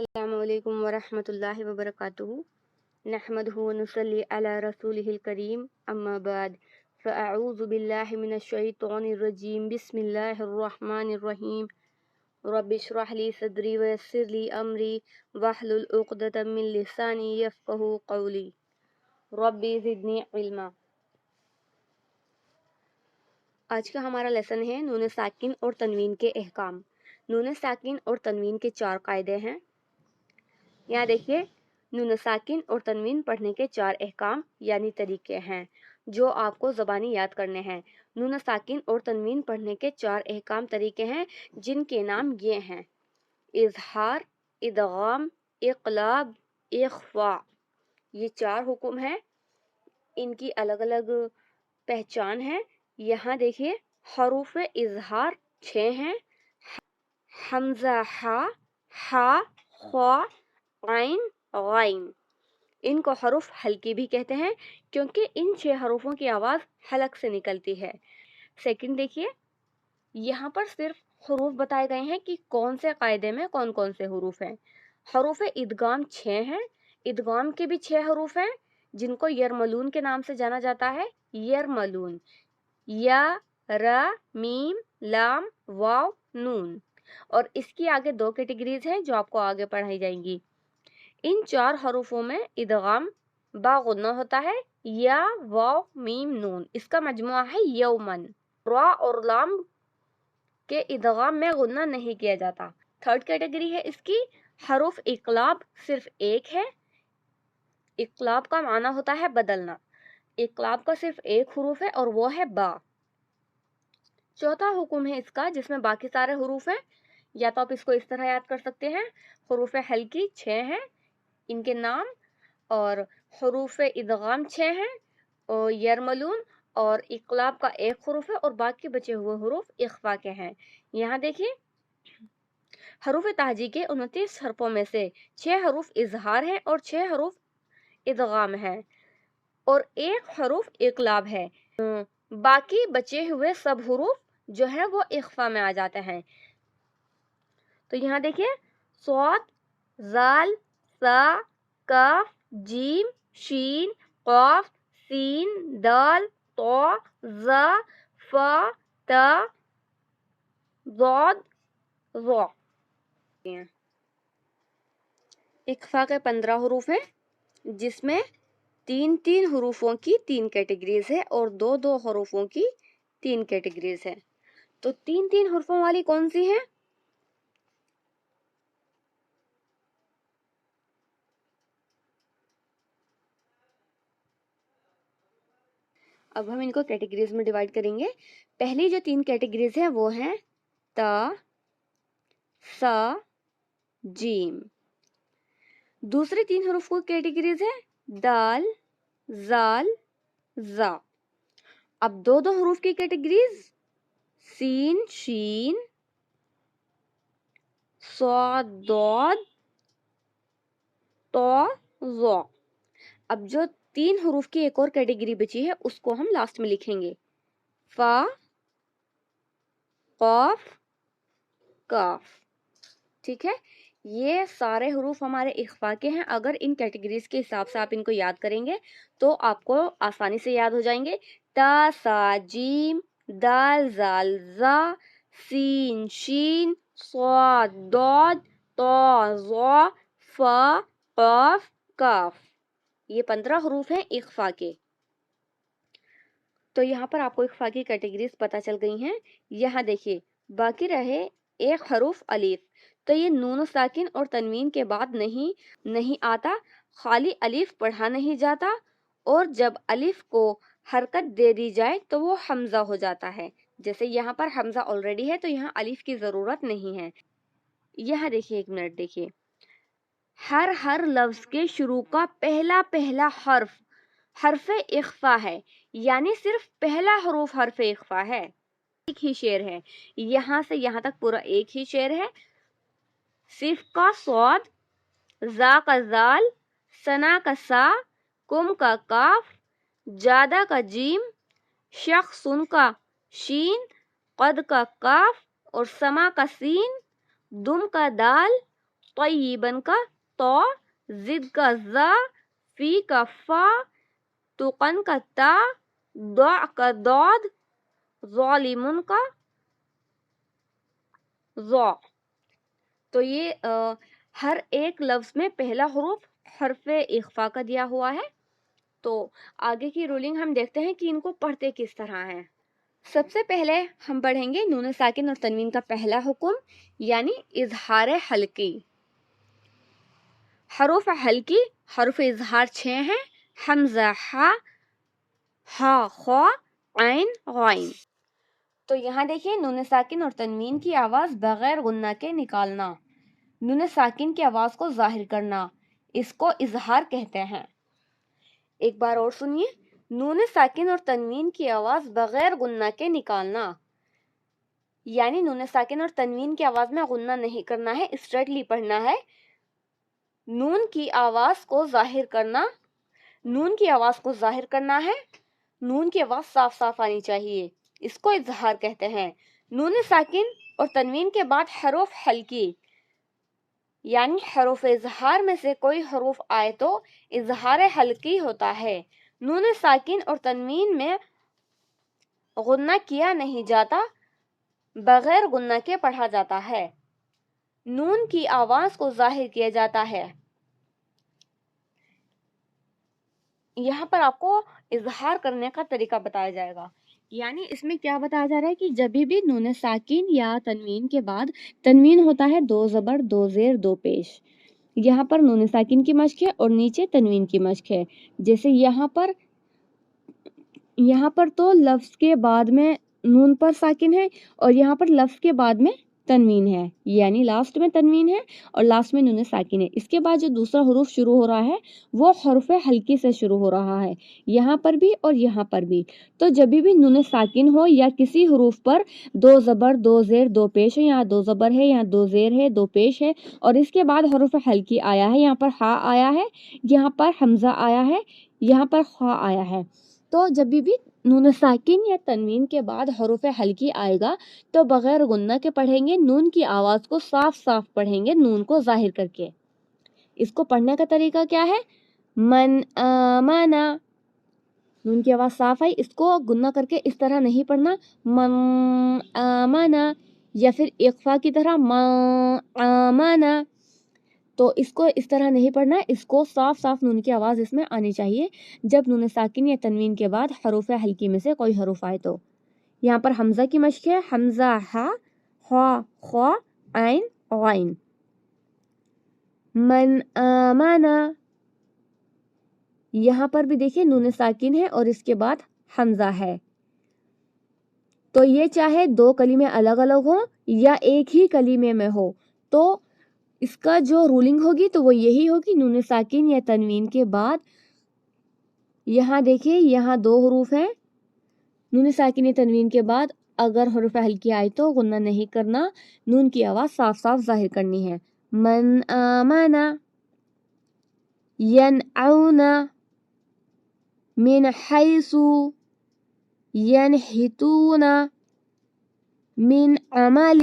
السلام علیکم ورحمۃ اللہ وبرکاتہ نحمدہ ونصلی علی رسولہ الکریم اما بعد فاعوذ باللہ من الشیطان الرجیم بسم اللہ الرحمن الرحیم رب اشرح لی صدری ویسر لی امری واحلل عقدۃ من لسانی یفقہوا قولی رب زدنی علما۔ آج کا ہمارا لیسن ہے نون ساکن اور تنوین کے احکام۔ نون ساکن اور تنوین کے 4 قاعدے ہیں۔ یہاں دیکھیے نون ساکن اور تنوین پڑھنے کے 4 احکام یعنی طریقے ہیں جو آپ کو زبانی یاد کرنے ہیں۔ نون ساکن اور تنوین پڑھنے کے 4 احکام طریقے ہیں جن کے نام یہ ہیں: اظہار، ادغام، اقلاب، اخفاء۔ یہ 4 حکم ہیں، ان کی الگ الگ پہچان ہے۔ یہاں دیکھیے حروف اظہار 6 ہیں: حمزہ، ہا، خا، عین، غین۔ ان کو حروف حلقی بھی کہتے ہیں کیونکہ ان 6 حروفوں کی آواز حلق سے نکلتی ہے۔ سیکنڈ دیکھیے، یہاں پر صرف حروف بتائے گئے ہیں کہ کون سے قاعدے میں کون کون سے حروف ہیں۔ حروف ادغام 6 ہیں۔ ادغام کے بھی 6 حروف ہیں جن کو یرملون کے نام سے جانا جاتا ہے۔ یرملون، یا، را، میم، لام، واو، نون۔ اور اس کی آگے 2 کیٹیگریز ہیں جو آپ کو آگے پڑھائی جائیں گی۔ ان 4 حروفوں میں ادغام با غنہ ہوتا ہے، یا، واو، میم، نون۔ اس کا مجموعہ ہے یومن۔ را اور لام کے ادغام میں غنہ نہیں کیا جاتا۔ تھرڈ کیٹیگری ہے اس کی حروف اقلاب، صرف 1 ہے۔ اقلاب کا معنی ہوتا ہے بدلنا۔ اقلاب کا صرف 1 حروف ہے اور وہ ہے با۔ چوتھا حکم ہے اس کا جس میں باقی سارے حروف ہیں، یا تو آپ اس کو اس طرح یاد کر سکتے ہیں: حروف حلقی 6 ہیں، ان کے نام، اور حروف ادغام 6 ہیں، اور یرملون، اور اقلاب کا 1 حروف ہے اور باقی بچے ہوئے حروف اخفا کے ہیں۔ یہاں دیکھیے حروف تہجی کے 29 حرفوں میں سے 6 حروف اظہار ہیں اور 6 حروف ادغام ہے اور 1 حروف اقلاب ہے۔ باقی بچے ہوئے سب حروف جو ہیں وہ اخفا میں آ جاتے ہیں۔ تو یہاں دیکھیے صاد، زال، سا، کاف، جیم، شین، قاف، سین، دال، طا، ظا، فا، تا، ضاد، ظا۔ اخفا کے 15 حروف ہیں جس میں 3 حروفوں کی 3 کیٹیگریز ہے اور 2 حروفوں کی 3 کیٹیگریز ہے۔ تو 3 حروفوں والی کون سی ہیں؟ اب ہم ان کو کیٹیگریز میں ڈیوائیڈ کریں گے۔ پہلی جو 3 کیٹیگریز ہیں وہ ہیں تا، سا، جیم۔ دوسری 3 حروف کو کیٹیگریز ہیں دال، زال، زا۔ اب 2 حروف کی کیٹیگریز سین، شین، صاد، ضاد، طا، ظا۔ اب جو 3 حروف کی ایک اور کیٹیگری بچی ہے اس کو ہم لاسٹ میں لکھیں گے: فا، قاف، کاف۔ ٹھیک ہے، یہ سارے حروف ہمارے اخفا کے ہیں۔ اگر ان کیٹیگریز کے حساب سے آپ ان کو یاد کریں گے تو آپ کو آسانی سے یاد ہو جائیں گے: تا، سا، جیم، دال، زال، زا، سین، شین، صاد، ضاد، طا، ظا، فا، قاف، کاف۔ یہ 15 حروف ہیں اخفا کے۔ تو یہاں پر آپ کو اخفا کی کیٹیگریز پتہ چل گئی ہیں۔ یہاں دیکھیے باقی رہے 1 حرف الف۔ تو یہ نون ساکن اور تنوین کے بعد نہیں آتا، خالی الف پڑھا نہیں جاتا، اور جب الف کو حرکت دے دی جائے تو وہ حمزہ ہو جاتا ہے۔ جیسے یہاں پر حمزہ آلریڈی ہے تو یہاں الف کی ضرورت نہیں ہے۔ یہاں دیکھیے 1 منٹ دیکھیے، ہر لفظ کے شروع کا پہلا حرف اخفا ہے، یعنی صرف پہلا حروف حرف اخفا ہے۔ ایک ہی شعر ہے، یہاں سے یہاں تک پورا ایک ہی شعر ہے۔ صف کا صاد، زا کا زال، سنا کا سا، کم کا کاف، جادہ کا جیم، شخصن کا شین، قد کا کاف اور سما کا سین، دم کا دال، طیبن کا تو، زد کا زا، فی کا فا، تقن کا تا، ضع کا ضاد، ظالمن کا ضع۔ تو یہ ہر ایک لفظ میں پہلا حروف حرف اخفا کا دیا ہوا ہے۔ تو آگے کی رولنگ ہم دیکھتے ہیں کہ ان کو پڑھتے کس طرح ہیں۔ سب سے پہلے ہم پڑھیں گے نون ساکن اور تنوین کا پہلا حکم، یعنی اظہار حلقی۔ حروف حلقی، حروف اظہار 6 ہیں: حمزہ، ہا، خا، عین، غین۔ تو یہاں دیکھیے نون ساکن اور تنوین کی آواز بغیر غنہ کے نکالنا، نون ساکن کی آواز کو ظاہر کرنا، اس کو اظہار کہتے ہیں۔ ایک بار اور سنیے، نون ساکن اور تنوین کی آواز بغیر غنہ کے نکالنا، یعنی نون ساکن اور تنوین کی آواز میں غنہ نہیں کرنا ہے، اسٹریٹلی پڑھنا ہے۔ نون کی آواز کو ظاہر کرنا، نون کی آواز کو ظاہر کرنا ہے، نون کی آواز صاف صاف آنی چاہیے، اس کو اظہار کہتے ہیں۔ نون ساکن اور تنوین کے بعد حروف حلقی، یعنی حروف اظہار میں سے کوئی حروف آئے تو اظہار حلقی ہوتا ہے۔ نون ساکن اور تنوین میں غنہ کیا نہیں جاتا، بغیر غنہ کے پڑھا جاتا ہے، نون کی آواز کو ظاہر کیا جاتا ہے۔ یہاں پر آپ کو اظہار کرنے کا طریقہ بتایا جائے گا، یعنی اس میں کیا بتایا جا رہا ہے کہ جب بھی نون ساکن یا تنوین کے بعد تنوین ہوتا ہے 2 زبر 2 زیر 2 پیش، یہاں پر نون ساکن کی مشق ہے اور نیچے تنوین کی مشق ہے۔ جیسے یہاں پر تو لفظ کے بعد میں نون پر ساکن ہے اور یہاں پر لفظ کے بعد میں تنوین ہے، یعنی لاسٹ میں تنوین ہے اور لاسٹ میں نون ساکن ہے۔ اس کے بعد جو دوسرا حروف شروع ہو رہا ہے وہ حرف حلقی سے شروع ہو رہا ہے، یہاں پر بھی اور یہاں پر بھی۔ تو جب بھی نون ساکن ہو یا کسی حروف پر 2 زبر 2 زیر 2 پیش ہے، یہاں 2 زبر ہے، یہاں 2 زیر ہے 2 پیش ہے، اور اس کے بعد حرف حلقی آیا ہے، یہاں پر ہا آیا ہے، یہاں پر حمزہ آیا ہے، یہاں پر خا آیا ہے، تو جب بھی نون ساکن یا تنوین کے بعد حروف حلقی آئے گا تو بغیر غنہ کے پڑھیں گے، نون کی آواز کو صاف صاف پڑھیں گے، نون کو ظاہر کر کے۔ اس کو پڑھنے کا طریقہ کیا ہے؟ من آمنا، نون کی آواز صاف آئی، اس کو غنہ کر کے اس طرح نہیں پڑھنا من آمنا، یا پھر اقفا کی طرح ما آمنا، تو اس کو اس طرح نہیں پڑھنا، اس کو صاف صاف نون کی آواز اس میں آنی چاہیے جب نون ساکن یا تنوین کے بعد حروف حلقی میں سے کوئی حروف آئے تو۔ یہاں پر حمزہ کی مشق ہے: حمزہ، ہا، خا، خا، عین، غین۔ من آمنا، یہاں پر بھی دیکھیں نون ساکن ہے اور اس کے بعد حمزہ ہے، تو یہ چاہے 2 کلمے الگ الگ ہو یا ایک ہی کلمے میں ہو، تو اس کا جو رولنگ ہوگی تو وہ یہی ہوگی، نون ساکن یا تنوین کے بعد یہاں دیکھیں یہاں 2 حروف ہیں، نون ساکن یا تنوین کے بعد اگر حرف حلقی آئے تو غنہ نہیں کرنا، نون کی آواز صاف صاف ظاہر کرنی ہے۔ من آمنا، ینعون، من حیث، ینحتون، من عمل،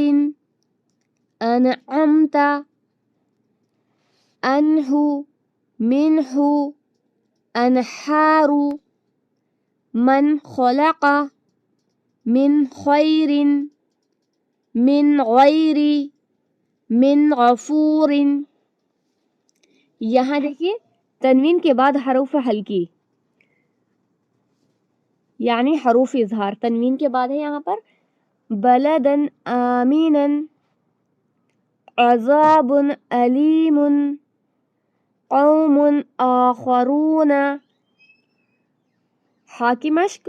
انعمت، انہو، منہو، انحار، من خلق، من خیر، من غیر، من غفور۔ یہاں دیکھیے تنوین کے بعد حروف حلقی یعنی حروف اظہار، تنوین کے بعد ہے یہاں پر بلدن آمینا، عذاب علیم، قوم آخرون، ہا کی مشق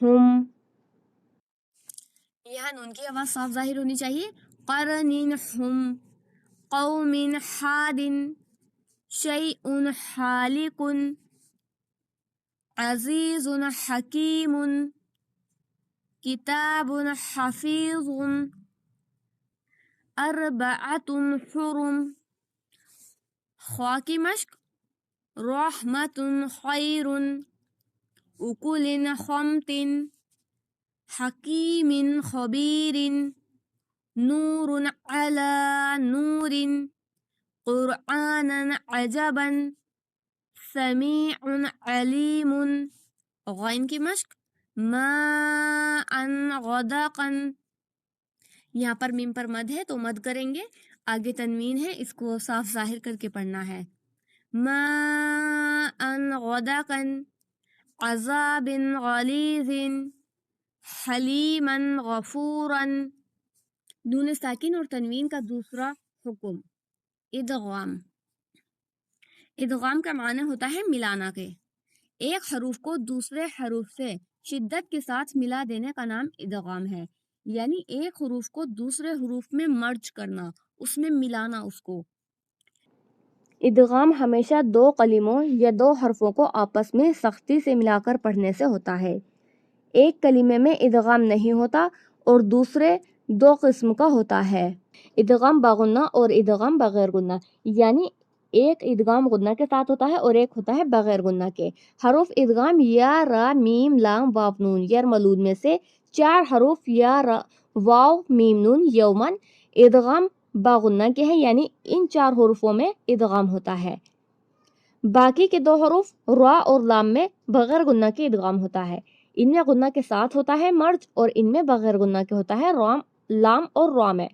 ہم، یہاں نون کی آواز صاف ظاہر ہونی چاہیے، قرن ہم، قوم حاد، شیء حالق، عزیز حکیم، کتاب حفیظ، اربعۃ حرم، خوا کی مشق رحمت خیر، اکل خمت، حکیم خبیر، نور علی نور، قرآنا عجبا سمیع علیم. غین کی مشق ماء غدقا. یہاں پر میم پر مد ہے تو مد کریں گے، آگے تنوین ہے، اس کو صاف ظاہر کر کے پڑھنا ہے. ماء غدقا عذاب غلیظ حلیما غفورا. نون ساکن اور تنوین کا دوسرا حکم ادغام. ادغام کا معنی ہوتا ہے ملانا کے. ایک حروف کو دوسرے حروف سے شدت کے ساتھ ملا دینے کا نام ادغام ہے، یعنی ایک حروف کو دوسرے حروف میں مرج کرنا، اس میں ملانا اس کو. ادغام ہمیشہ دو کلموں یا دو حرفوں کو آپس میں سختی سے ملا کر پڑھنے سے ہوتا ہے. ایک کلمے میں ادغام نہیں ہوتا اور دوسرے دو قسم کا ہوتا ہے، ادغام باغنہ اور ادغام بغیر غنہ. یعنی ایک ادغام غنہ کے ساتھ ہوتا ہے اور ایک ہوتا ہے بغیر غنہ کے. حروف ادغام یا را میم لام واو نون یرملون میں سے 4 حروف یا را واو میم نون یومن ادغام باغنہ کے ہیں، یعنی ان 4 حروفوں میں ادغام ہوتا ہے. باقی کے 2 حروف را اور لام میں بغیر غنہ کے ادغام ہوتا ہے. ان میں غنہ کے ساتھ ہوتا ہے مرج اور ان میں بغیر غنہ کے ہوتا ہے لام اور را میں.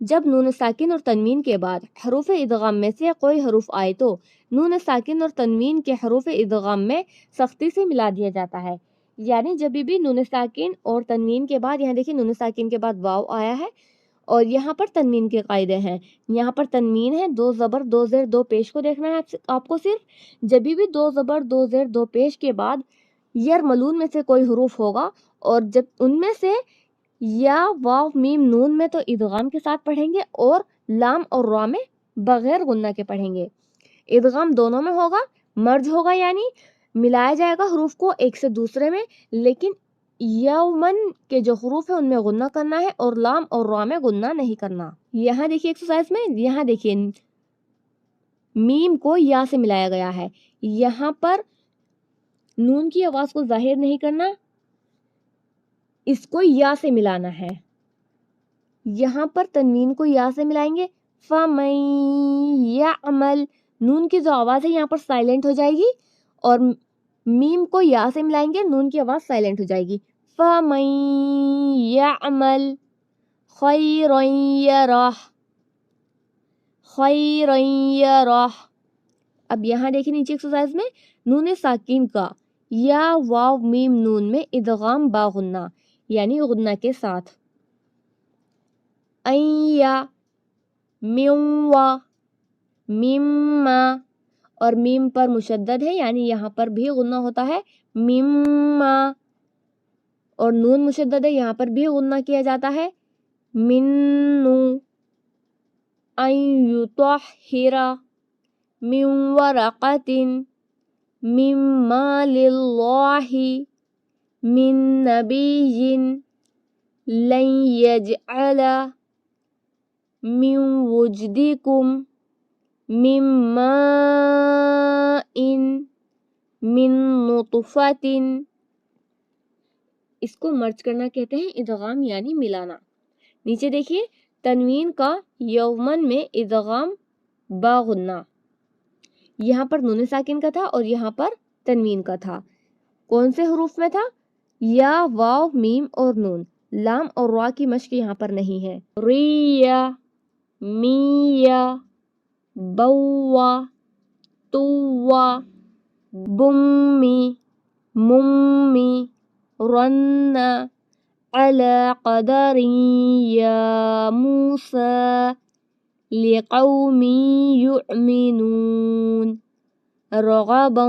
جب نون ساکن اور تنوین کے بعد حروف ادغام میں سے کوئی حروف آئے تو نون ساکن اور تنوین کے حروف ادغام میں سختی سے ملا دیا جاتا ہے. یعنی جب بھی نون ساکن اور تنوین کے بعد، یہاں دیکھیں نون ساکن کے بعد واو آیا ہے اور یہاں پر تنوین کے قاعدے ہیں. یہاں پر تنوین ہے 2 زبر 2 زیر 2 پیش کو دیکھنا ہے آپ کو. صرف جب بھی 2 زبر 2 زیر 2 پیش کے بعد یرملون میں سے کوئی حروف ہوگا اور جب ان میں سے یا واو میم نون میں تو ادغام کے ساتھ پڑھیں گے اور لام اور را میں بغیر غنہ کے پڑھیں گے. ادغام دونوں میں ہوگا، مرج ہوگا یعنی ملایا جائے گا حروف کو ایک سے دوسرے میں، لیکن یومن کے جو حروف ہیں ان میں غنہ کرنا ہے اور لام اور را میں غنہ نہیں کرنا. یہاں دیکھیے ایکسرسائز میں، یہاں دیکھیے میم کو یا سے ملایا گیا ہے. یہاں پر نون کی آواز کو ظاہر نہیں کرنا، اس کو یا سے ملانا ہے. یہاں پر تنوین کو یا سے ملائیں گے. فَمَن يَعْمَلْ نون کی جو آواز ہے یہاں پر سائلنٹ ہو جائے گی اور میم کو یا سے ملائیں گے، نون کی آواز سائلنٹ ہو جائے گی. فَمَن يَعْمَلْ خَيْرًا يَرَهُ خَيْرًا يَرَهُ. اب یہاں دیکھیں نیچے ایکسرسائز میں نون ساکن کا یا واو میم نون میں ادغام باغنہ یعنی غنہ کے ساتھ. ایا میوا مما اور میم پر مشدد ہے یعنی یہاں پر بھی غنہ ہوتا ہے مما، اور نون مشدد ہے یہاں پر بھی غنہ کیا جاتا ہے منو. ان یطہر من ورقۃ من مال اللہ من نبی لن یجعل من وجدکم من ماء من نطفۃ. اس کو مرج کرنا کہتے ہیں ادغام یعنی ملانا. نیچے دیکھیے تنوین کا یومن میں ادغام باغنہ، یہاں پر نون ساکن کا تھا اور یہاں پر تنوین کا تھا. کون سے حروف میں تھا؟ یا واو میم اور نون. لام اور را کی مشق یہاں پر نہیں ہے. ریا میا بوا توا بمی ممی رن على قدر یا موسیٰ لقوم یؤمنون رغبا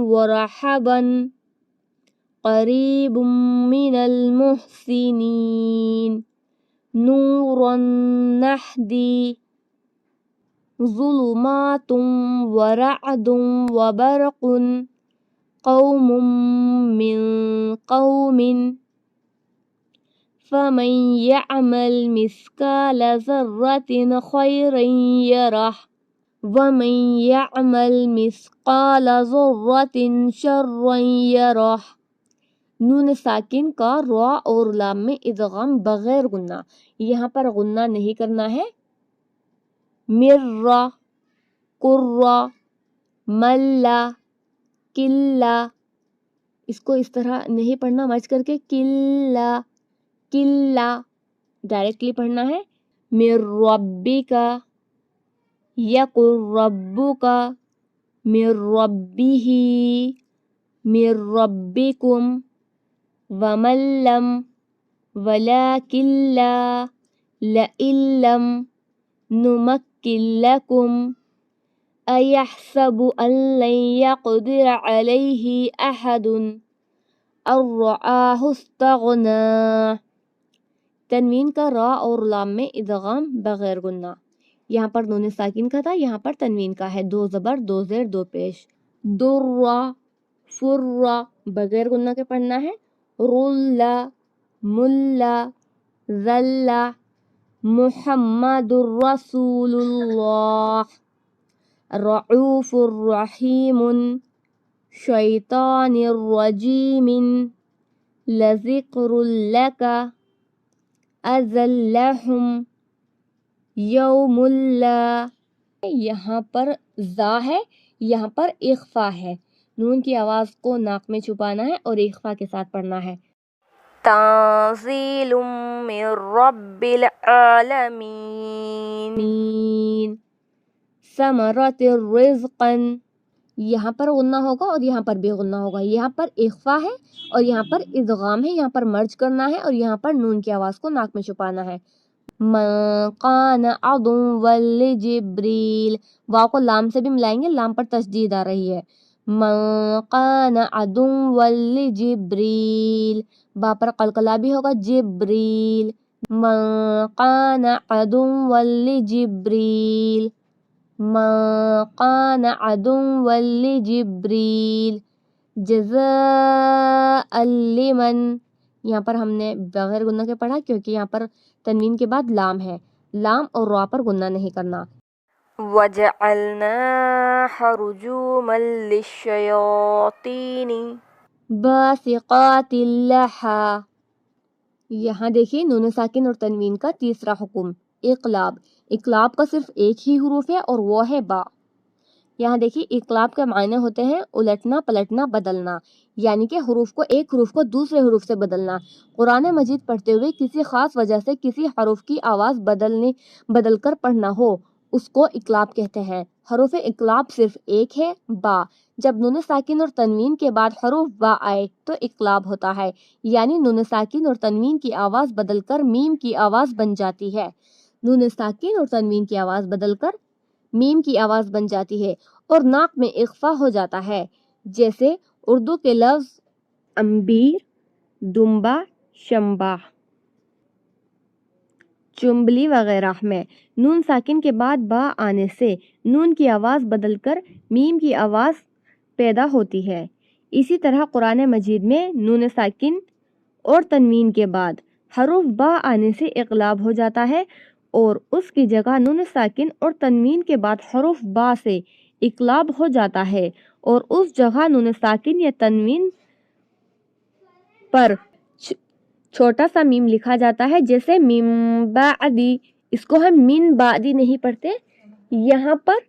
ورحبا قریب من المحسنین نورا نہدی ظلمات ورعد وبرق قوم من قوم فمن يعمل مثقال ذرة خيرا يره ومن يعمل مثقال ذرة شرا يره. نون ساکن کا را اور لام میں ادغام بغیر غنہ، یہاں پر غنہ نہیں کرنا ہے. مرہ قرہ، ملا، قلہ، اس کو اس طرح نہیں پڑھنا مچ کر کے، قلہ قلہ ڈائریکٹلی پڑھنا ہے۔ من ربک، یقل ربک، من ربہ، من ربکم، ومن لم، ولکن لا، لئن لم نمکن لکم، ایحسب ان لن یقدر علیہ احد، ان رآہ استغنی۔ تنوین کا را اور لام میں ادغام بغیر غنہ، یہاں پر نون ساکن کا تھا، یہاں پر تنوین کا ہے، دو زبر دو زیر دو پیش۔ درہ، فرہ بغیر غنہ کے پڑھنا ہے۔ رلہ، ملہ، ذلہ، محمد الرسول اللہ، رعوف الرحیم، شیطان الرجیم، لذکر لک، ازلہم، یوم اللہ۔ یہاں پر زا ہے، یہاں پر اخفا ہے، نون کی آواز کو ناک میں چھپانا ہے اور اخفا کے ساتھ پڑھنا ہے۔ تنزیل من رب العالمین، ثمرۃ رزقا، یہاں پر غنہ ہوگا اور یہاں پر بھی غنہ ہوگا، یہاں پر اخفا ہے اور یہاں پر ادغام ہے، یہاں پر مرج کرنا ہے اور یہاں پر نون کی آواز کو ناک میں چھپانا ہے۔ من کان عدوا لجبریل، واو کو لام سے بھی ملائیں گے، لام پر تشدید آ رہی ہے۔ من کان عدوا لجبریل، با پر قلقلہ بھی ہوگا، جبریل، من کان عدوا لجبریل، من کان عدوا لجبریل، جزاء لمن، یہاں پر ہم نے بغیر غنہ کے پڑھا کیونکہ یہاں پر تنوین کے بعد لام ہے، لام اور را پر غنہ نہیں کرنا۔ وَجَعَلْنَاهَا رُجُومًا لِلشَّيَاطِينِ، باسقات لہا، یہاں دیکھیے نون ساکن اور تنوین کا تیسرا حکم، اقلاب۔ اقلاب کا صرف ایک ہی حروف ہے اور وہ ہے با۔ یہاں دیکھیے اقلاب کے معنی ہوتے ہیں الٹنا، پلٹنا، بدلنا، یعنی کہ حروف کو ایک حروف کو دوسرے حروف سے بدلنا۔ قرآن مجید پڑھتے ہوئے کسی خاص وجہ سے کسی حرف کی آواز بدل کر پڑھنا ہو، اس کو اقلاب کہتے ہیں۔ حروف اقلاب صرف ایک ہے، با۔ جب نون ساکن اور تنوین کے بعد حروف با آئے تو اقلاب ہوتا ہے، یعنی نون ساکن اور تنوین کی آواز بدل کر میم کی آواز بن جاتی ہے۔ نون ساکن اور تنوین کی آواز بدل کر میم کی آواز بن جاتی ہے اور ناک میں اخفا ہو جاتا ہے، جیسے اردو کے لفظ امبیر، دمبا، شمبا، چنبلی وغیرہ میں نون ساکن کے بعد با آنے سے نون کی آواز بدل کر میم کی آواز پیدا ہوتی ہے۔ اسی طرح قرآن مجید میں نون ساکن اور تنوین کے بعد حروف با آنے سے اقلاب ہو جاتا ہے اور اس کی جگہ نون ساکن اور تنوین کے بعد حروف با سے اقلاب ہو جاتا ہے اور اس جگہ نون ساکن یا تنوین پر چھوٹا سا میم لکھا جاتا ہے، جیسے من بعدی، اس کو ہم من بعدی نہیں پڑھتے، یہاں پر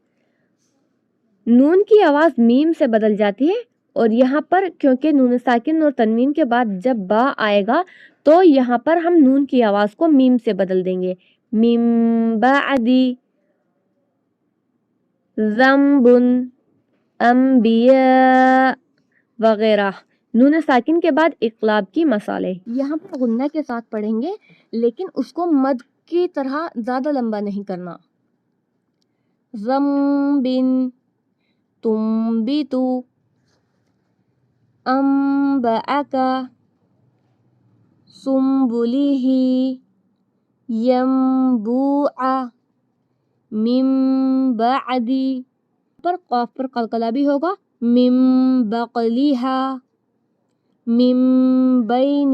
نون کی آواز میم سے بدل جاتی ہے اور یہاں پر کیونکہ نون ساکن اور تنوین کے بعد جب با آئے گا تو یہاں پر ہم نون کی آواز کو میم سے بدل دیں گے، من بعدی ذنب، انبیاء وغیرہ۔ نون ساکن کے بعد اقلاب کی مثالیں، یہاں پر غنہ کے ساتھ پڑھیں گے لیکن اس کو مد کی طرح زیادہ لمبا نہیں کرنا۔ ذنب، تنبت، انبأک، سنبلہ، ینبوع، من بعد، پر قاف پر قلقلہ بھی ہوگا، من بقلہا، من بین،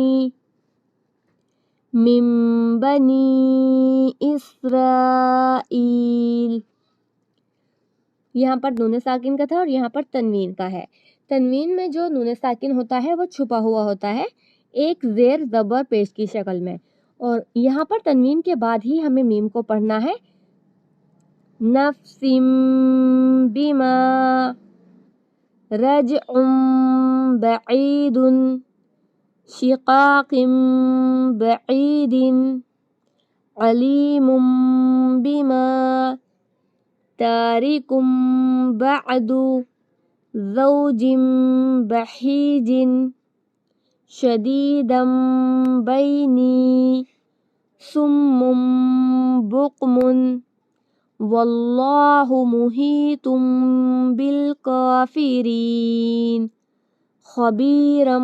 من بنی اسرائیل۔ یہاں پر نون ساکن کا تھا اور یہاں پر تنوین کا ہے۔ تنوین میں جو نون ساکن ہوتا ہے وہ چھپا ہوا ہوتا ہے ایک زیر زبر پیش کی شکل میں، اور یہاں پر تنوین کے بعد ہی ہمیں میم کو پڑھنا ہے، نفس بما رجع بعيد شقاق بعيد عليم بما تارك بعد زوج بحيج شديدا بيني سم بقم واللہ محیط بالکافرین خبیرا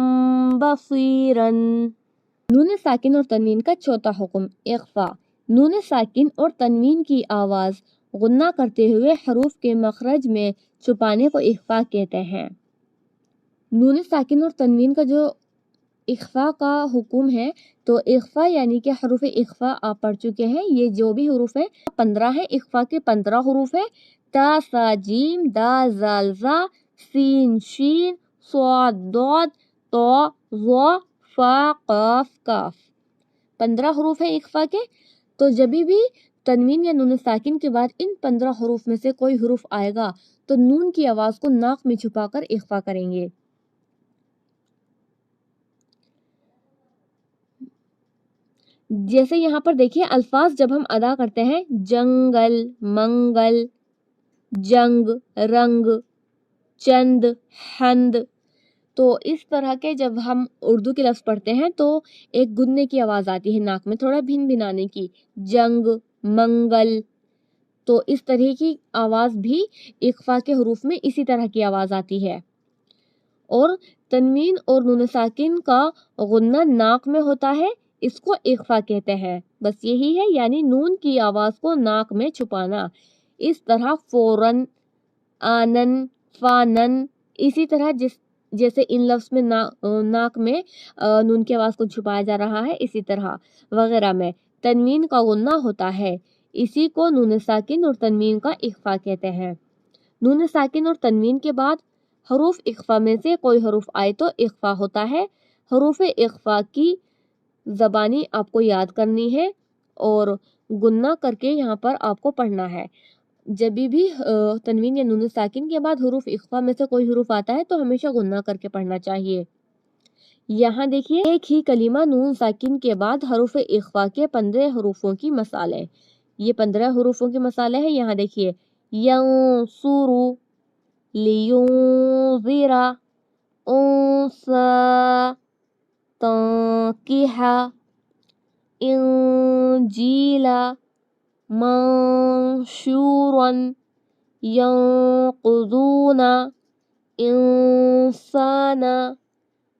بصیرا۔ نون ساکن اور تنوین کا چوتھا حکم اخفا۔ نون ساکن اور تنوین کی آواز غنہ کرتے ہوئے حروف کے مخرج میں چھپانے کو اخفا کہتے ہیں۔ نون ساکن اور تنوین کا جو اخفا کا حکم ہے تو اخفا یعنی کہ حروف اخفا آپ پڑھ چکے ہیں، یہ جو بھی حروف ہیں 15 ہیں، اخفا کے 15 حروف ہیں، تا سا جیم دا زال زا سین شین صاد ضاد طا ظا فا قاف کاف، 15 حروف ہیں اخفا کے۔ تو جب بھی تنوین یا نون ساکن کے بعد ان 15 حروف میں سے کوئی حروف آئے گا تو نون کی آواز کو ناک میں چھپا کر اخفا کریں گے۔ جیسے یہاں پر دیکھیے الفاظ جب ہم ادا کرتے ہیں جنگل منگل جنگ رنگ چند حند، تو اس طرح کے جب ہم اردو کے لفظ پڑھتے ہیں تو ایک گننے کی آواز آتی ہے ناک میں، تھوڑا بھن بھنانے کی، جنگ منگل، تو اس طرح کی آواز بھی اخفا کے حروف میں اسی طرح کی آواز آتی ہے۔ اور تنوین اور نون ساکن کا غنہ ناک میں ہوتا ہے، اس کو اخفا کہتے ہیں، بس یہی ہے، یعنی نون کی آواز کو ناک میں چھپانا۔ اس طرح فوراً، آنن، فانن، اسی طرح جیسے ان لفظ میں ناک میں نون کی آواز کو چھپایا جا رہا ہے، اسی طرح وغیرہ میں تنوین کا غنہ ہوتا ہے، اسی کو نون ساکن اور تنوین کا اخفا کہتے ہیں۔ نون ساکن اور تنوین کے بعد حروف اخفا میں سے کوئی حروف آئے تو اخفا ہوتا ہے۔ حروف اخفا کی زبانی آپ کو یاد کرنی ہے اور گنہ کر کے یہاں پر آپ کو پڑھنا ہے۔ جب بھی تنوین یا نون ساکن کے بعد حروف اخفا میں سے کوئی حروف آتا ہے تو ہمیشہ گنہ کر کے پڑھنا چاہیے۔ یہاں دیکھیے ایک ہی کلمہ نون ساکن کے بعد حروف اخفا کے 15 حروفوں کی مثالیں، یہ 15 حروفوں کی مثالیں ہیں۔ یہاں دیکھیے ینصر، لینذر، انثى، تنکح، انجیل، منشورا، ينقضون، انسان،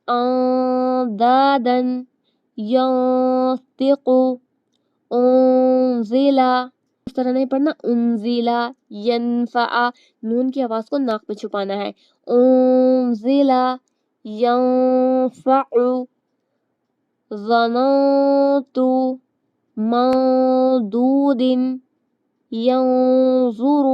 اندادا، ينطق، انزل، اس طرح نہیں پڑھنا، انزل، ينفع، نون کی آواز کو ناک میں چھپانا ہے، انزل، ينفع، ظننت، ممدود، ينظر۔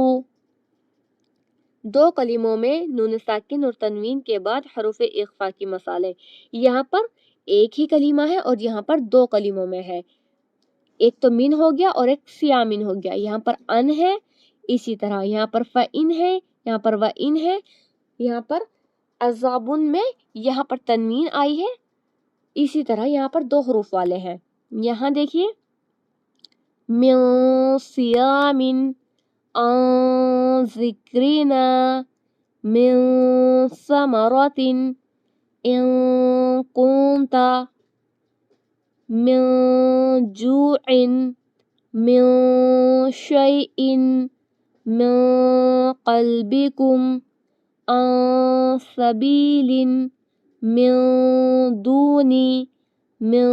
دو کلموں میں نون ساکن اور تنوین کے بعد حروف اخفا کی مثالیں، یہاں پر ایک ہی کلمہ ہے اور یہاں پر 2 کلموں میں ہے، ایک تو من ہو گیا اور ایک سیامن ہو گیا۔ یہاں پر ان ہے، اسی طرح یہاں پر فإن ہے، یہاں پر وإن ہے، یہاں پر عذابن میں یہاں پر تنوین آئی ہے، اسی طرح یہاں پر 2 حروف والے ہیں۔ یہاں دیکھیے من صیام، عن ذکرنا، من ثمرۃ، ان کنت، من جوع، من شیء، من قلبکم، عن سبیل، من دون، من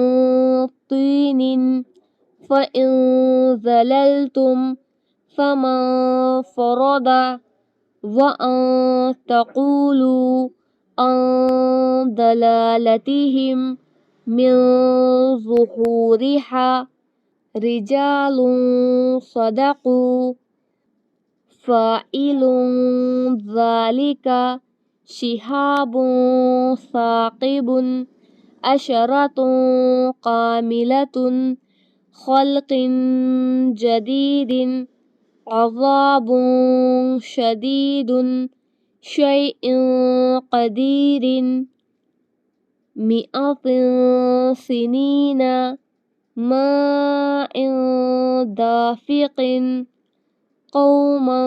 طین، فإن زللتم فمن فرض، وأن تقولوا عن دلالتهم من ظهورها، رجال صدقوا، فاعل ذلك، شهاب ثاقب، عشرة كاملة، خلق جديد، عذاب شدید شیء قدیر مئات سنین ماء دافق قوما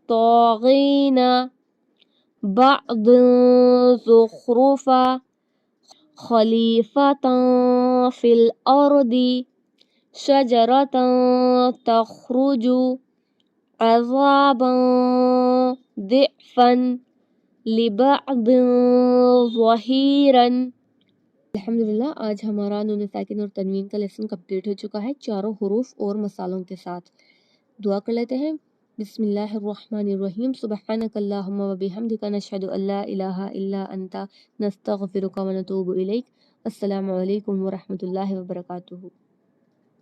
طاغین بعض زخرفا خلیفة فی الارض شجرة تخرج عذابا ضعفا لبعض ظہیرا۔ الحمدللہ آج ہمارا نون ساکن اور تنوین کا لیسن کمپلیٹ ہو چکا ہے چاروں حروف اور مثالوں کے ساتھ۔ دعا کر لیتے ہیں۔ بسم اللہ الرحمن الرحیم سبحانک اللہم و بحمدک نشہد ان لا الہ الا انت نستغفرک و نتوب الیک۔ السلام علیکم ورحمۃ اللہ وبرکاتہ۔